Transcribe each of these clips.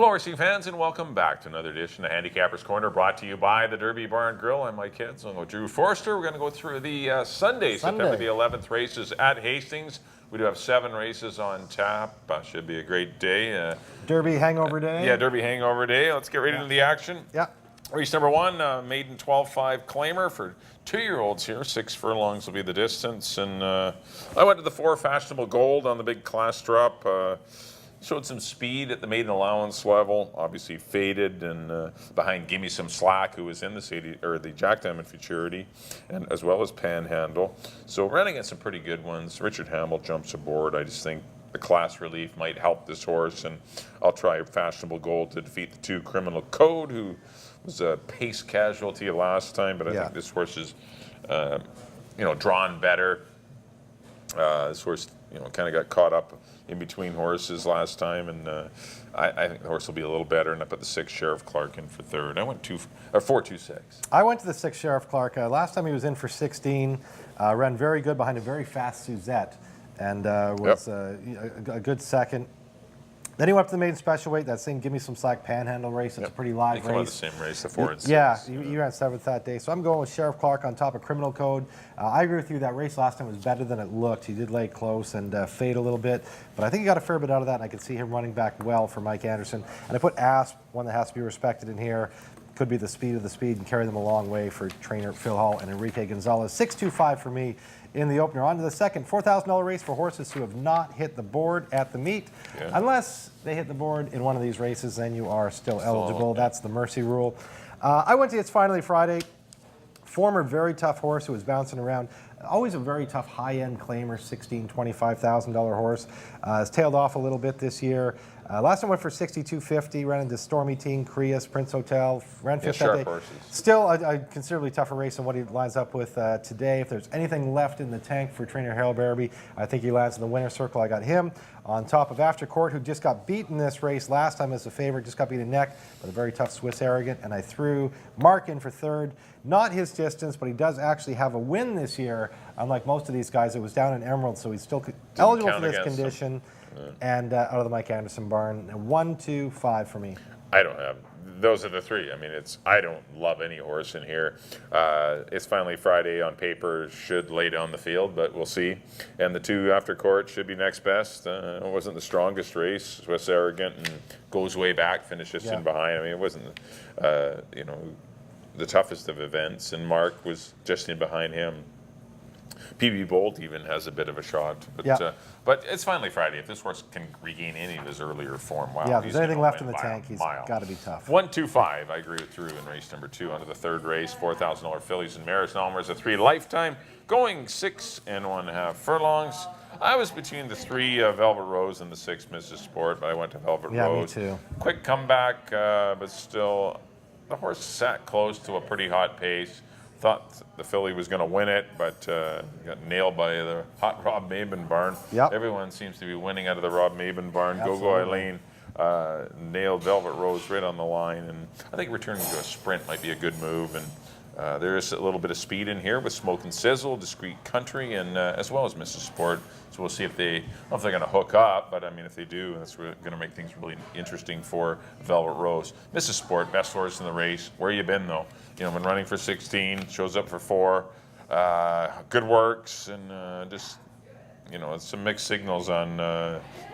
Hello, racing fans, and welcome back to another edition of Handicappers Corner, brought to you by the Derby Barn Grill. I'm Mike Hids. I'm with Drew Forster. We're going to go through the Sunday, September the 11th races at Hastings. We do have 7 races on tap. Should be a great day. Derby hangover day. Yeah, Derby hangover day. Let's get right into the action. Yeah. Race number 1, maiden 12.5 claimer for 2-year-olds here. 6 furlongs will be the distance. And I went to the 4 Fashionable Gold on the big class drop. Showed some speed at the maiden allowance level, obviously faded, and behind Gimme Some Slack, who was in the Jack Diamond Futurity, and as well as Panhandle. So running at some pretty good ones. Richard Hamill jumps aboard. I just think the class relief might help this horse, and I'll try Fashionable Gold to defeat the 2 Criminal Code, who was a pace casualty last time, but I think this horse is, drawn better. This horse, kind of got caught up in between horses last time, and I think the horse will be a little better. And I put the 6 Sheriff Clark in for 3rd. I went 4-2-6. I went to the 6 Sheriff Clark. Last time he was in for 16. Ran very good behind a very fast Suzette, and was a good second. Then he went up to the maiden special weight, that same Give Me Some Slack Panhandle race. It's a pretty live race. They come on the same race, the 4 and 6. Yeah, you ran 7th that day. So I'm going with Sheriff Clark on top of Criminal Code. I agree with you, that race last time was better than it looked. He did lay close and fade a little bit, but I think he got a fair bit out of that, and I could see him running back well for Mike Anderson. And I put Asp, one that has to be respected in here. Could be the speed of the speed and carry them a long way for trainer Phil Hall and Enrique Gonzalez. 6-2-5 for me in the opener. On to the second, $4,000 race for horses who have not hit the board at the meet. Yeah. Unless they hit the board in one of these races, then you are still eligible. That's the Mercy rule. I went to It's Finally Friday. Former very tough horse who was bouncing around. Always a very tough high-end claimer, $16,000, $25,000 horse. Has tailed off a little bit this year. Last time went for $62.50, ran into Stormy Teen, Crius, Prince Hotel, ran 5th that day. Horses. Still a considerably tougher race than what he lines up with today. If there's anything left in the tank for trainer Harold Barabee, I think he lands in the winner's circle. I got him on top of After Court, who just got beaten this race last time as a favorite, just got beaten neck, but a very tough Swiss Arrogant, and I threw Mark in for 3rd. Not his distance, but he does actually have a win this year, unlike most of these guys. It was down in Emerald, so he's still eligible for this condition. And out of the Mike Anderson barn, 1-2-5 for me. I don't have. Those are the 3. I mean, I don't love any horse in here. It's Finally Friday on paper should lay down the field, but we'll see. And the 2 After Court should be next best. It wasn't the strongest race. Swiss Arrogant and goes way back, finishes in behind. I mean, it wasn't, the toughest of events. And Mark was just in behind him. PB Bolt even has a bit of a shot, but it's Finally Friday. If this horse can regain any of his earlier form, wow. Yeah, if there's anything left in the tank, he's got to be tough. 1-2-5. I agree with Drew in race number 2. Onto the 3rd race, $4,000 fillies and mares. Numbers a 3 lifetime, going 6 1/2 furlongs. I was between the 3 Velvet Rose and the 6 Mrs. Sport, but I went to Velvet Rose. Me too. Quick comeback, but still, the horse sat close to a pretty hot pace. Thought the filly was going to win it, but got nailed by the hot Rob Maben barn. Yep. Everyone seems to be winning out of the Rob Maben barn. Absolutely. Go Eileen nailed Velvet Rose right on the line, and I think returning to a sprint might be a good move. And there is a little bit of speed in here with Smoke and Sizzle, Discreet Country, and as well as Mrs. Sport. So we'll see if they, I don't know if they're going to hook up, but I mean, if they do, that's going to make things really interesting for Velvet Rose. Mrs. Sport, best horse in the race. Where you been though? Been running for 16, shows up for 4. Good works, and just, some mixed signals on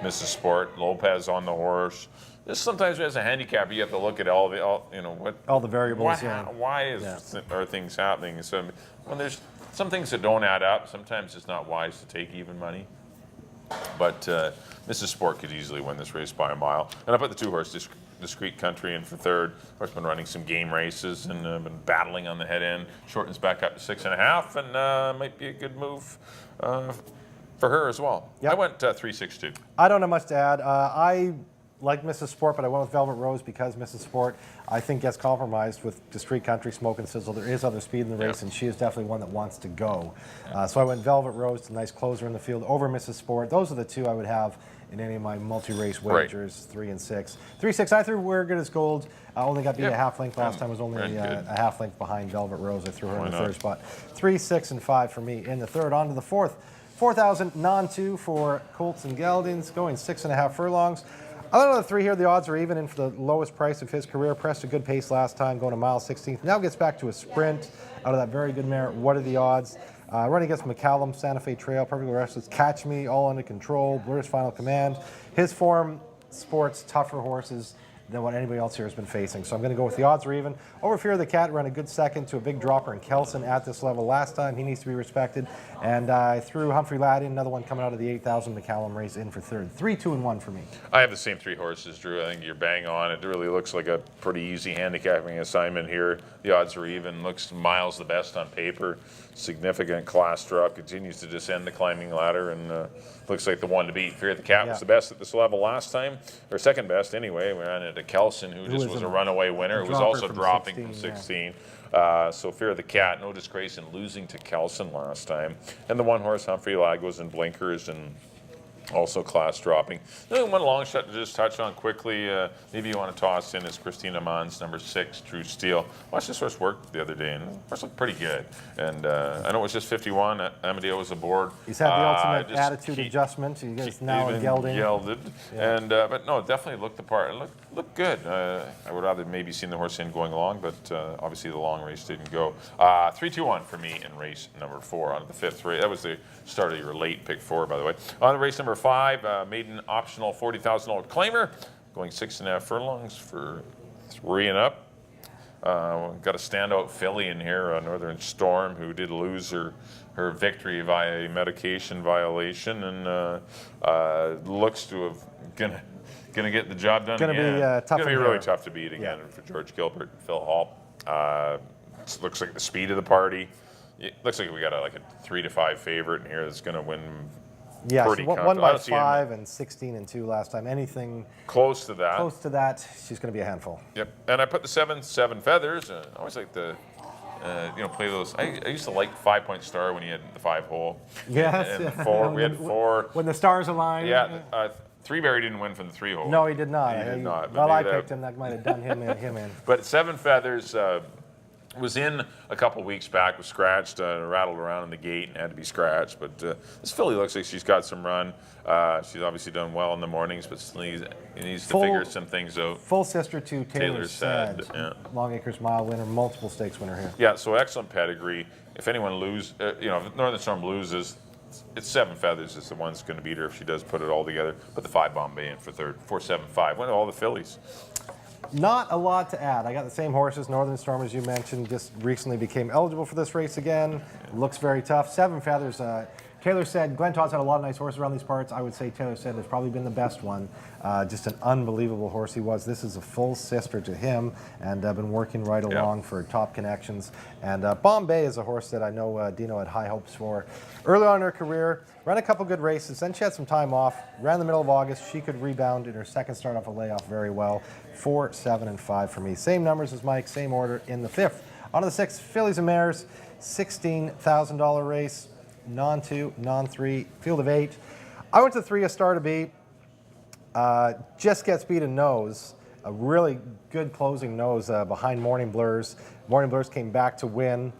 Mrs. Sport. Lopez on the horse. Just sometimes as a handicapper, you have to look at all the variables. Why are things happening? So when there's some things that don't add up, sometimes it's not wise to take even money. But Mrs. Sport could easily win this race by a mile. And I put the 2 horse Discreet Country in for 3rd. Horse been running some game races and been battling on the head end. Shortens back up to 6 1/2, and might be a good move for her as well. Yep. I went 3-6-2. I don't have much to add. I like Mrs. Sport, but I went with Velvet Rose because Mrs. Sport, I think, gets compromised with Discreet Country, Smoke and Sizzle. There is other speed in the race, and she is definitely one that wants to go. So I went Velvet Rose, a nice closer in the field, over Mrs. Sport. Those are the 2 I would have in any of my multi-race wagers, 3 and 6. 3-6, I threw We're Good as Gold. I only got beat a half length last time. I was only a half length behind Velvet Rose. I threw her in the 3rd spot. 3, 6, and 5 for me in the 3rd. On to the 4th. 4,000 non-2 for Colts and Geldings, going 6 1/2 furlongs. Other than the 3 here, the odds are even in for the lowest price of his career. Pressed a good pace last time, going a mile 16th. Now gets back to a sprint out of that very good mare. What are the odds? Running against McCallum, Santa Fe Trail, Perfectly Restless, Catch Me, All Under Control, Blur's Final Command. His form sports tougher horses than what anybody else here has been facing. So I'm going to go with the odds are even. Over Fear of the Cat ran a good second to a big dropper in Kelson at this level last time. He needs to be respected. And I threw Humphrey Laddie, another one coming out of the 8,000 McCallum race, in for third. 3, 2, and 1 for me. I have the same 3 horses, Drew. I think you're bang on. It really looks like a pretty easy handicapping assignment here. The odds are even. Looks miles the best on paper. Significant class drop. Continues to descend the climbing ladder, and looks like the one to beat. Fear of the Cat was the best at this level last time, or second best anyway. We ran into Kelson, who just was a runaway winner. Who was also dropping from 16. So Fear of the Cat, no disgrace in losing to Kelson last time. And the one horse, Humphrey Lag, was in blinkers and also class dropping. One long shot to just touch on quickly, maybe you want to toss in, is Christina Mann's number 6, True Steel. Watched this horse work the other day, and the horse looked pretty good. And I know it was just 51. Amadeo was aboard. He's had the ultimate attitude adjustment. He's now a gelding. And but no, definitely looked the part. It looked good. I would rather maybe seen the horse in going long, but obviously the long race didn't go. 3, 2, 1 for me in race number 4 on the 5th race. That was the start of your late pick 4, by the way. On the race number 5, maiden optional $40,000 claimer, going 6.5 furlongs for 3 and up. Got a standout filly in here, Northern Storm, who did lose her victory via a medication violation, and looks to have gonna get the job done. Gonna be tough. It's gonna be really tough to beat again for George Gilbert and Phil Hall. Looks like the speed of the party. It looks like we got a 3 to 5 favorite in here that's going to win. Yeah, pretty so won by 5 and 16 and 2 last time. Anything close to that, she's going to be a handful. Yep. And I put the 7 feathers. I always like to, play those. I used to like 5 Point Star when you had the 5 hole. Yes. And 4. We had 4 when the stars aligned. Yeah. 3 Berry didn't win from the 3 hole. No, he did not. He did not. Well, I picked him. That might have done him in. But 7 feathers. Was in a couple weeks back, was scratched, rattled around in the gate and had to be scratched. But this filly looks like she's got some run. She's obviously done well in the mornings, but still needs to figure some things out. Full sister to Taylor Said. Yeah. Long Acres Mile winner, multiple stakes winner here. Yeah, so excellent pedigree. If anyone if Northern Storm loses, it's 7 feathers is the one that's going to beat her if she does put it all together. Put the 5 Bombay in for third. 4, 7, 5. Went to all the fillies. Not a lot to add. I got the same horses. Northern Storm, as you mentioned, just recently became eligible for this race again. Looks very tough. 7 feathers. Taylor Said, Glenn Todd's had a lot of nice horses around these parts. I would say Taylor Said has probably been the best one. Just an unbelievable horse he was. This is a full sister to him, and I've been working right along for top connections. And Bombay is a horse that I know Dino had high hopes for. Early on in her career, ran a couple good races, then she had some time off, ran the middle of August. She could rebound in her second start off a layoff very well. 4, 7, and 5 for me. Same numbers as Mike, same order in the 5th. On to the 6th, Fillies and Mares, $16,000 race. Non-2, non-3, field of 8. I went to 3, a star to beat. Just gets beat in nose. A really good closing nose behind Morning Blurs. Morning Blurs came back to win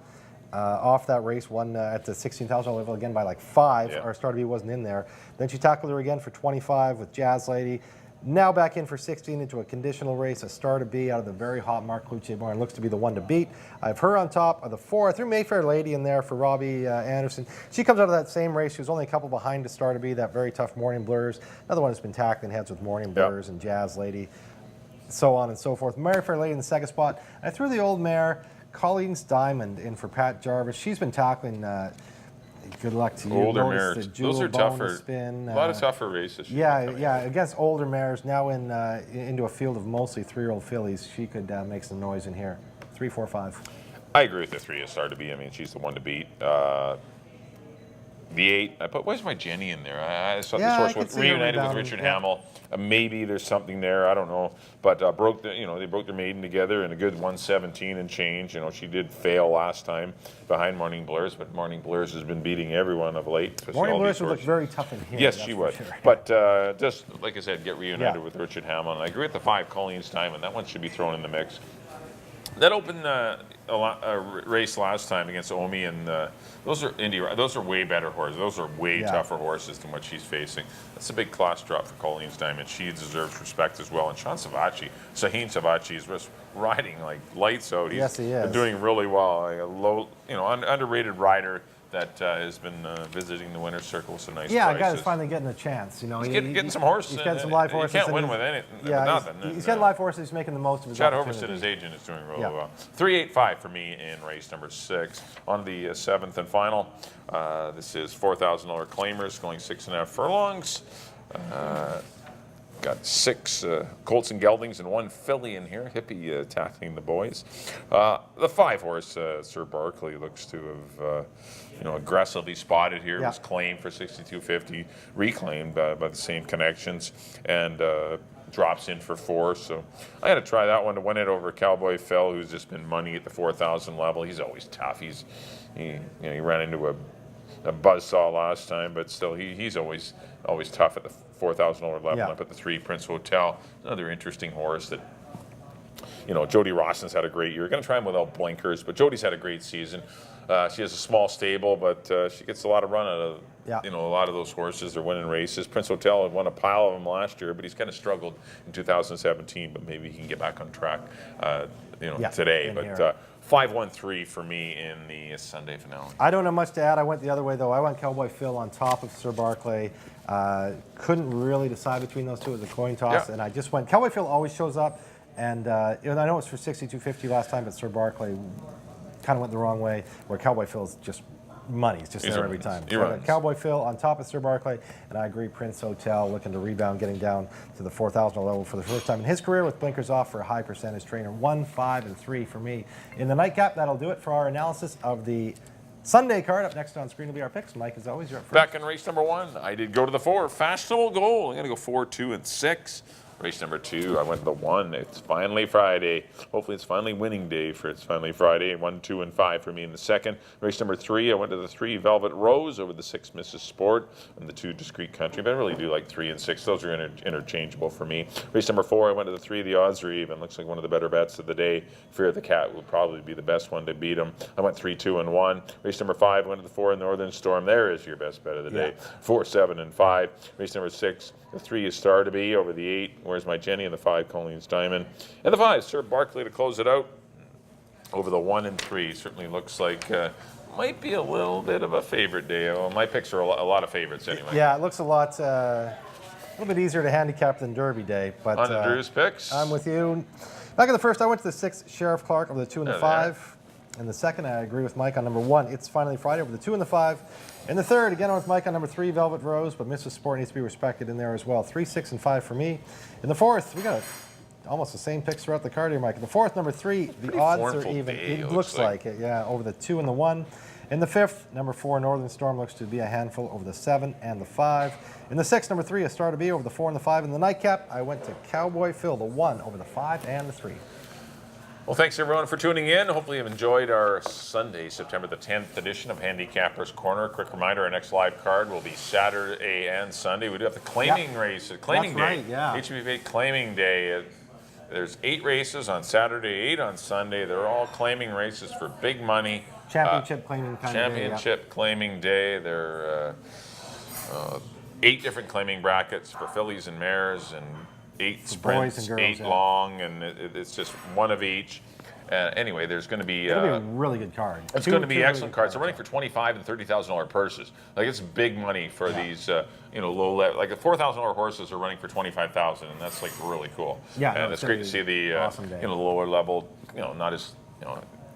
off that race, won at the $16,000 level again by 5. Our star to beat wasn't in there. Then she tackled her again for 25 with Jazz Lady. Now back in for 16 into a conditional race, a star to be out of the very hot Mark Cloutier-Barn. Looks to be the one to beat. I have her on top of the 4. I threw Mayfair Lady in there for Robbie Anderson. She comes out of that same race. She was only a couple behind to star to be, that very tough Morning Blurs. Another one that's been tackling heads with Morning Blurs and Jazz Lady, so on and so forth. Mayfair Lady in the second spot. I threw the old mare, Colleen's Diamond, in for Pat Jarvis. She's been tackling. Good luck to you. Older mares. Those are tougher. Spin, a lot of tougher races. Yeah. Against older mares, now into a field of mostly 3-year-old fillies, she could make some noise in here. 3, 4, 5. I agree with the 3 a star to be. I mean, she's the one to beat. The 8, I put, where's my Jenny in there? I saw this horse reunited with Richard Hamill. Maybe there's something there, I don't know. But they broke their maiden together in a good 117 and change. She did fail last time behind Morning Blurs, but Morning Blurs has been beating everyone of late. Morning Blurs would look very tough in here. Yes, she would. Sure. But just, like I said, get reunited with Richard Hamill. And I agree with the 5, Colleen's Diamond. That one should be thrown in the mix. That opened race last time against Omi, and those are way better horses. Those are way tougher horses than what she's facing. That's a big class drop for Colleen's Diamond. She deserves respect as well. And Shaheen Savachi is just riding like lights out. Yes, he is. Doing really well. Like a low, underrated rider that has been visiting the winner's circle with some nice Yeah, prices. a guy that's finally getting a chance. He's getting some horses. He's getting some live horses. You can't win with nothing. He's getting live horses. He's making the most of his Chad opportunities. Overston, his agent, is doing really well. 3.85 for me in race number 6. On the 7th and final, this is $4,000 claimers going 6.5 furlongs. Got 6 Colts and Geldings and 1 filly in here. Hippie tackling the boys. The 5 horse, Sir Barkley, looks to have aggressively spotted here. Was claimed for 62.50, reclaimed by the same connections, and drops in for 4. So I had to try that one to win it over Cowboy Phil, who's just been money at the 4,000 level. He's always tough. He ran into a buzzsaw last time, but still he's always tough at the $4,000 level. I put the 3 Prince Hotel, another interesting horse that, Jody Rawson's had a great year. Going to try him without blinkers, but Jody's had a great season. She has a small stable, but she gets a lot of run out of a lot of those horses. They're winning races. Prince Hotel had won a pile of them last year, but he's kind of struggled in 2017. But maybe he can get back on track, today. But 5-1-3 for me in the Sunday finale. I don't have much to add. I went the other way though. I went Cowboy Phil on top of Sir Barkley. Couldn't really decide between those two. It was a coin toss, and I just went. Cowboy Phil always shows up, and I know it was for 62.50 last time, but Sir Barkley kind of went the wrong way. Where Cowboy Phil's just money. He's just there every time. So I got Cowboy Phil on top of Sir Barkley, and I agree Prince Hotel looking to rebound, getting down to the 4,000 level for the first time in his career with blinkers off for a high percentage trainer. 1, 5, and 3 for me. In the nightcap, that'll do it for our analysis of the Sunday card. Up next on screen will be our picks. Mike, as always, you're up first. Back in race number 1, I did go to the 4. Fashionable Goal. I'm going to go 4, 2, and 6. Race number 2, I went to the 1. It's finally Friday. Hopefully it's finally winning day for It's Finally Friday. 1, 2, and 5 for me in the second. Race number 3, I went to the 3 Velvet Rose over the 6 Mrs. Sport and the 2 Discreet Country. But I really do like 3 and 6. Those are interchangeable for me. Race number 4, I went to the 3 The Odds Are Even. Looks like one of the better bets of the day. Fear of the Cat would probably be the best one to beat him. I went 3, 2, and 1. Race number 5, I went to the 4 Northern Storm. There is your best bet of the day. 4, 7, and 5. Race number 6, the 3 is Star to Be over the 8. Where's My Jenny? And the 5 Colleen's Diamond. And the 5 Sir Barkley to close it out over the 1 and 3. Certainly looks like might be a little bit of a favorite day. Well, my picks are a lot of favorites anyway. Yeah, it looks a little bit easier to handicap than Derby Day. But on the Drew's picks, I'm with you. Back in the first, I went to the 6 Sheriff Clark over the 2 and the 5. In the second, I agree with Mike on number 1. It's Finally Friday over the 2 and the 5. In the third, again, I'm with Mike on number 3, Velvet Rose, but Mrs. Sport needs to be respected in there as well. 3, 6, and 5 for me. In the fourth, we got almost the same picks throughout the card here, Mike. In the fourth, number 3, the odds are even. It looks like it, over the 2 and the 1. In the fifth, number 4, Northern Storm looks to be a handful over the 7 and the 5. In the sixth, number 3, A Star to Be over the 4 and the 5. In the nightcap, I went to Cowboy Phil, the 1 over the 5 and the 3. Well, thanks everyone for tuning in. Hopefully you've enjoyed our Sunday, September the 10th edition of Handicappers Corner. Quick reminder, our next live card will be Saturday and Sunday. We do have the claiming race, claiming day. HBV claiming day. There's 8 races on Saturday, 8 on Sunday. They're all claiming races for big money. Championship claiming kind Championship of day, claiming day. There are 8 different claiming brackets for fillies and mares, and 8 sprints, and girls, 8 long, and it's just one of each. Anyway, there's going to be a really good card. It's going to be excellent cards. They're running for $25,000 and $30,000 purses. Like, it's big money for these, low level. Like the $4,000 horses are running for $25,000, and that's like really cool. Yeah, and it's great to see the awesome the lower level, not as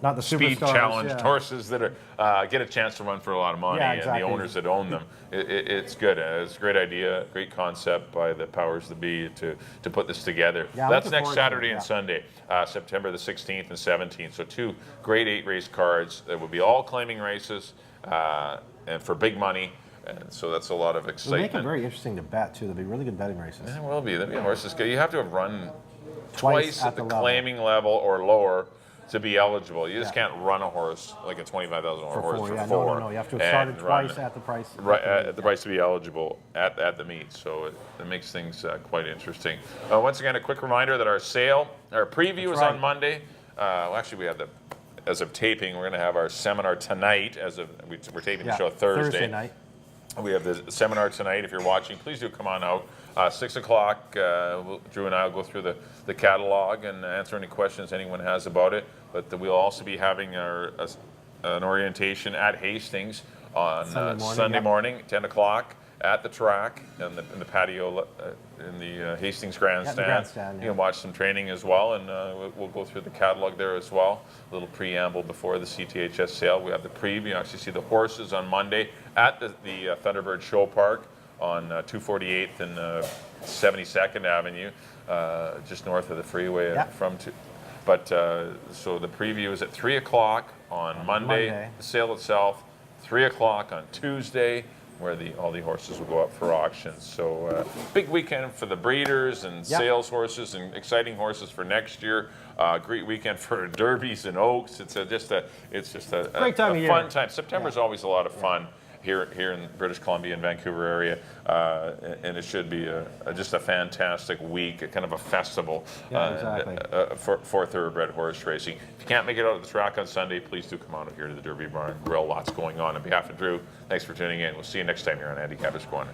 not the speed challenged horses that are get a chance to run for a lot of money, and the owners that own them. It's good. It's a great idea, great concept by the powers that be to put this together. Yeah, that's next Saturday and Sunday, September the 16th and 17th. So 2 great 8 race cards that will be all claiming races and for big money. And so that's a lot of excitement. It'll make it very interesting to bet too. There'll be really good betting races. It will be. There'll be horses. You have to have run twice at the claiming level or lower to be eligible. You just can't run a horse like a $25,000 horse for 4. No. You have to have started twice at the price. Right, at the price to be eligible at the meet. So it makes things quite interesting. Once again, a quick reminder that our preview is on Monday. Actually, we had as of taping, we're going to have our seminar tonight. We're taping the show Thursday night. We have the seminar tonight. If you're watching, please do come on out. 6 o'clock, Drew and I will go through the catalog and answer any questions anyone has about it. But we'll also be having an orientation at Hastings on Sunday morning, 10 o'clock at the track in the patio in the Hastings grandstand. Yeah, the grandstand, You can watch some training as well, and we'll go through the catalog there as well. A little preamble before the CTHS sale. We have the preview. You actually see the horses on Monday at the Thunderbird Show Park on 248th and 72nd Avenue, just north of the freeway. So the preview is at 3 o'clock on Monday. The sale itself, 3 o'clock on Tuesday, where all the horses will go up for auction. So big weekend for the breeders and sales horses and exciting horses for next year. Great weekend for derbies and oaks. It's just a great time of fun year. time. September is always a lot of fun here in British Columbia and Vancouver area, and it should be just a fantastic week, a kind of a festival for thoroughbred horse racing. If you can't make it out to the track on Sunday, please do come out here to the Derby Bar and Grill. Lots going on. On behalf of Drew, thanks for tuning in. We'll see you next time here on Handicappers Corner.